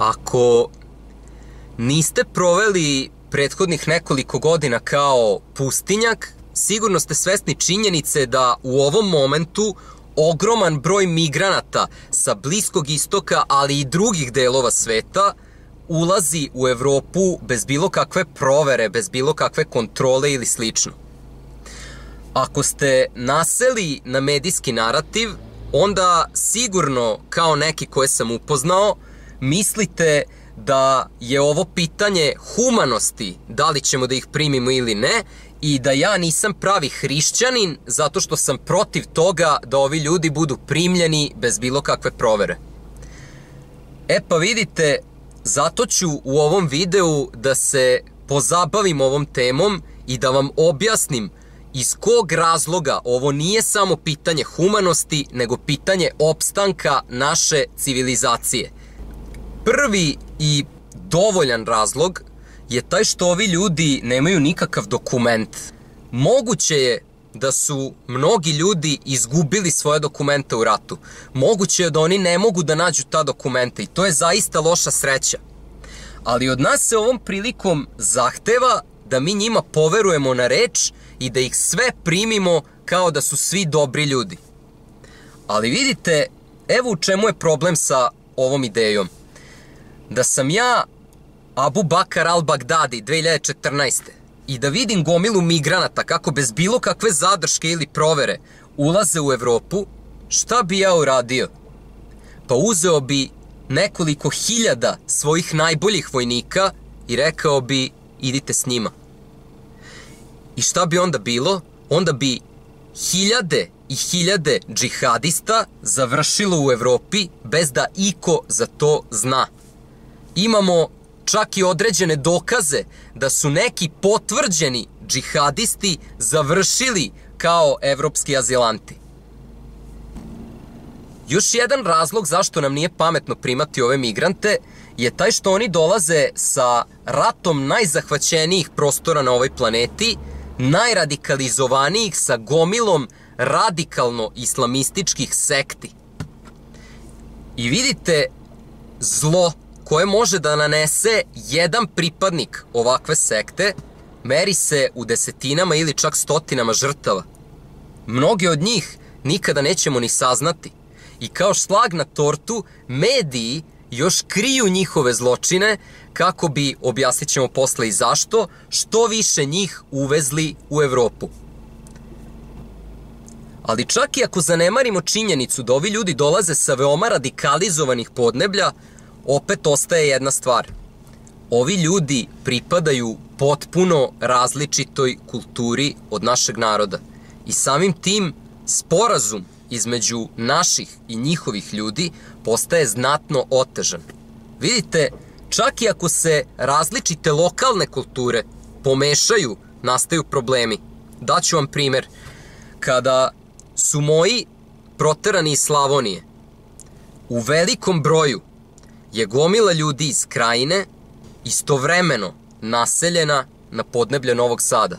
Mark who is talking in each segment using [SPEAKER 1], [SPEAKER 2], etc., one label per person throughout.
[SPEAKER 1] Ako niste proveli prethodnih nekoliko godina kao pustinjak, sigurno ste svesni činjenice da u ovom momentu ogroman broj migranata sa Bliskog istoka, ali i drugih delova sveta, ulazi u Evropu bez bilo kakve provere, bez bilo kakve kontrole ili slično. Ako ste naseli na medijski narativ, onda sigurno, kao neki koje sam upoznao, mislite da je ovo pitanje humanosti, da li ćemo da ih primimo ili ne, i da ja nisam pravi hrišćanin zato što sam protiv toga da ovi ljudi budu primljeni bez bilo kakve provere. Pa vidite, zato ću u ovom videu da se pozabavim ovom temom i da vam objasnim iz kog razloga ovo nije samo pitanje humanosti, nego pitanje opstanka naše civilizacije. Prvi i dovoljan razlog je taj što ovi ljudi nemaju nikakav dokument. Moguće je da su mnogi ljudi izgubili svoje dokumente u ratu. Moguće je da oni ne mogu da nađu ta dokumenta i to je zaista loša sreća. Ali od nas se ovom prilikom zahteva da mi njima poverujemo na reč i da ih sve primimo kao da su svi dobri ljudi. Ali vidite, evo u čemu je problem sa ovom idejom. Da sam ja Abu Bakar al-Baghdadi 2014. i da vidim gomilu migranata kako bez bilo kakve zadrške ili provere ulaze u Evropu, šta bi ja uradio? Pa uzeo bi nekoliko hiljada svojih najboljih vojnika i rekao bi idite s njima. I šta bi onda bilo? Onda bi hiljade i hiljade džihadista završilo u Evropi bez da iko za to zna. Imamo čak i određene dokaze da su neki potvrđeni džihadisti završili kao evropski azilanti. Još jedan razlog zašto nam nije pametno primati ove migrante je taj što oni dolaze sa ratom najzahvaćenijih prostora na ovoj planeti, najradikalizovanijih, sa gomilom radikalno-islamističkih sekti. I vidite, zlo koje može da nanese jedan pripadnik ovakve sekte meri se u desetinama ili čak stotinama žrtava. Mnogi od njih nikada nećemo ni saznati. I kao šlag na tortu, mediji još kriju njihove zločine kako bi, objasnit ćemo posle i zašto, što više njih uvezli u Evropu. Ali čak i ako zanemarimo činjenicu da ovi ljudi dolaze sa veoma radikalizovanih podneblja, opet ostaje jedna stvar. Ovi ljudi pripadaju potpuno različitoj kulturi od našeg naroda. I samim tim sporazum između naših i njihovih ljudi postaje znatno otežan. Vidite, čak i ako se različite lokalne kulture pomešaju, nastaju problemi. Daću vam primjer. Kada su moji proterani iz Slavonije, u velikom broju je gomila ljudi iz Krajine istovremeno naseljena na podneblje Novog Sada.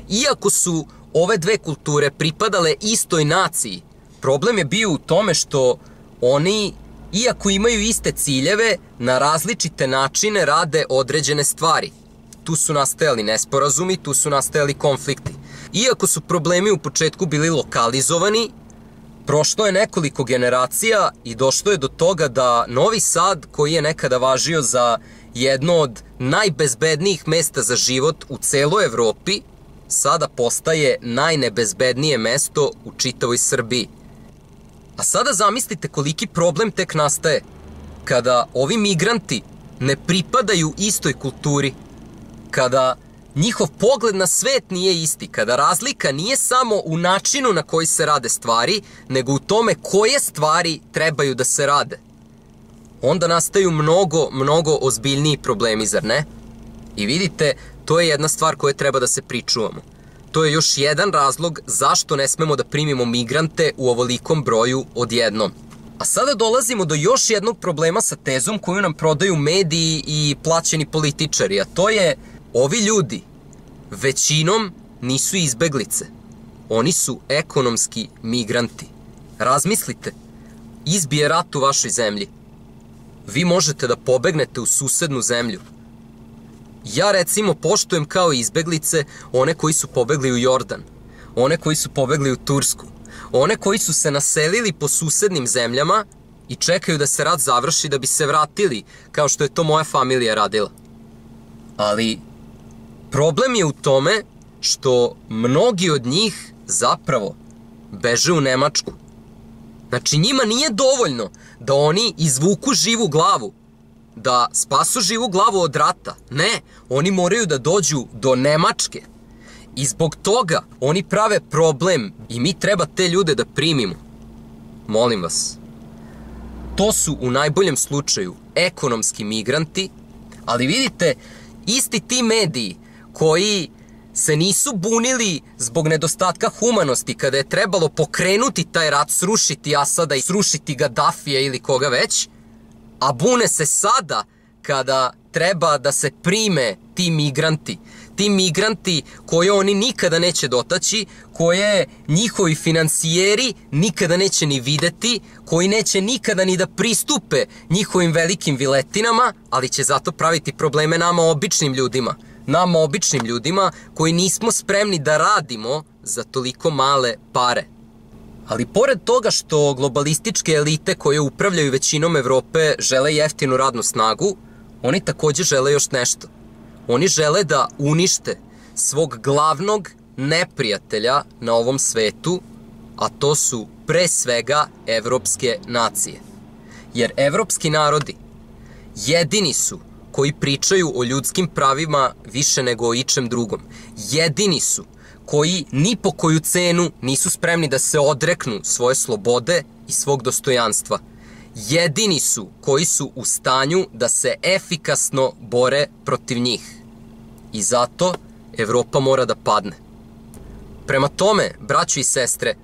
[SPEAKER 1] Iako su ove dve kulture pripadale istoj naciji, problem je bio u tome što oni, iako imaju iste ciljeve, na različite načine rade određene stvari. Tu su nastajali nesporazumi, tu su nastajali konflikti. Iako su problemi u početku bili lokalizovani, prošlo je nekoliko generacija i došlo je do toga da Novi Sad, koji je nekada važio za jedno od najbezbednijih mesta za život u celoj Evropi, sada postaje najnebezbednije mesto u čitavoj Srbiji. A sada zamislite koliki problem tek nastaje kada ovi migranti ne pripadaju istoj kulturi, kada njihov pogled na svet nije isti, kada razlika nije samo u načinu na koji se rade stvari, nego u tome koje stvari trebaju da se rade. Onda nastaju mnogo ozbiljniji problemi, zar ne? I vidite, to je jedna stvar koje treba da se pričuvamo. To je još jedan razlog zašto ne smemo da primimo migrante u ovolikom broju odjednom. A sada dolazimo do još jednog problema sa tezom koju nam prodaju mediji i plaćeni političari, a to je ovi ljudi većinom nisu izbeglice. Oni su ekonomski migranti. Razmislite, izbije rat u vašoj zemlji. vi možete da pobegnete u susednu zemlju. Ja recimo poštujem kao izbeglice one koji su pobegli u Jordan, one koji su pobegli u Tursku, one koji su se naselili po susednim zemljama i čekaju da se rat završi da bi se vratili, kao što je to moja familija radila. Ali problem je u tome što mnogi od njih zapravo beže u Nemačku. Znači njima nije dovoljno da oni izvuku živu glavu, da spasu živu glavu od rata. Ne, oni moraju da dođu do Nemačke. I zbog toga oni prave problem i mi treba te ljude da primimo. Molim vas. To su u najboljem slučaju ekonomski migranti, ali vidite, isti ti mediji koji se nisu bunili zbog nedostatka humanosti kada je trebalo pokrenuti taj rat, srušiti Asada i srušiti Gaddafija ili koga već, a bune se sada kada treba da se prime ti migranti koje oni nikada neće dotaći, koje njihovi financijeri nikada neće ni videti, koji neće nikada ni da pristupe njihovim velikim viletinama, ali će zato praviti probleme nama običnim ljudima koji nismo spremni da radimo za toliko male pare. Ali pored toga što globalističke elite koje upravljaju većinom Evrope žele jeftinu radnu snagu, oni također žele još nešto. Oni žele da unište svog glavnog neprijatelja na ovom svetu, a to su pre svega evropske nacije. Jer evropski narodi jedini su koji pričaju o ljudskim pravima više nego o ičem drugom. Jedini su koji ni po koju cenu nisu spremni da se odreknu svoje slobode i svog dostojanstva. Jedini su koji su u stanju da se efikasno bore protiv njih. I zato Evropa mora da padne. Prema tome, braćo i sestre,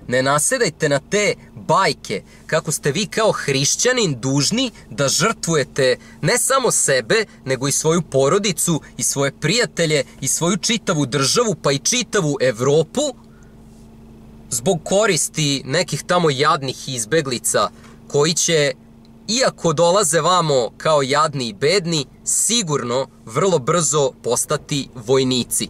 [SPEAKER 1] ne nasedajte na te bajke kako ste vi kao hrišćanin dužni da žrtvujete ne samo sebe, nego i svoju porodicu i svoje prijatelje i svoju čitavu državu, pa i čitavu Evropu, zbog koristi nekih tamo jadnih izbeglica koji će, iako dolaze vamo kao jadni i bedni, sigurno vrlo brzo postati vojnici.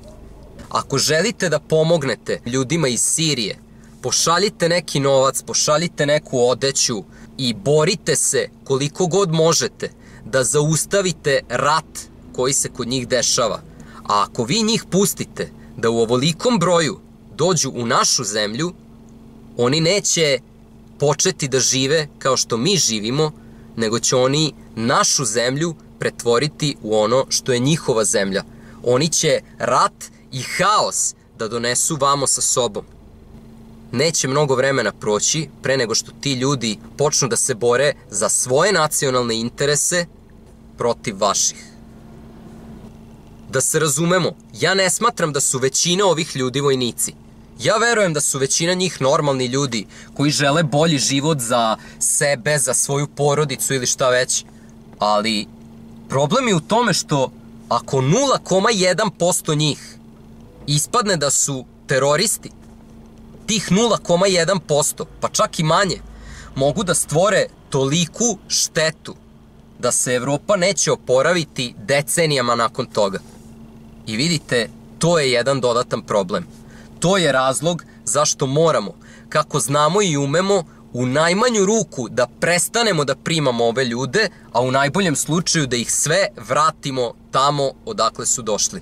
[SPEAKER 1] Ako želite da pomognete ljudima iz Sirije, pošaljite neki novac, pošaljite neku odeću i borite se koliko god možete da zaustavite rat koji se kod njih dešava. A ako vi njih pustite da u ovolikom broju dođu u našu zemlju, oni neće početi da žive kao što mi živimo, nego će oni našu zemlju pretvoriti u ono što je njihova zemlja. Oni će rat i haos da donesu vamo sa sobom. Neće mnogo vremena proći pre nego što ti ljudi počnu da se bore za svoje nacionalne interese protiv vaših. Da se razumemo, ja ne smatram da su većina ovih ljudi vojnici. Ja verujem da su većina njih normalni ljudi koji žele bolji život za sebe, za svoju porodicu ili šta već. Ali problem je u tome što ako 0,1% njih ispadne da su teroristi, tih 0,1%, pa čak i manje, mogu da stvore toliku štetu da se Evropa neće oporaviti decenijama nakon toga. I vidite, to je jedan dodatan problem. To je razlog zašto moramo, kako znamo i umemo, u najmanju ruku da prestanemo da primamo ove ljude, a u najboljem slučaju da ih sve vratimo tamo odakle su došli.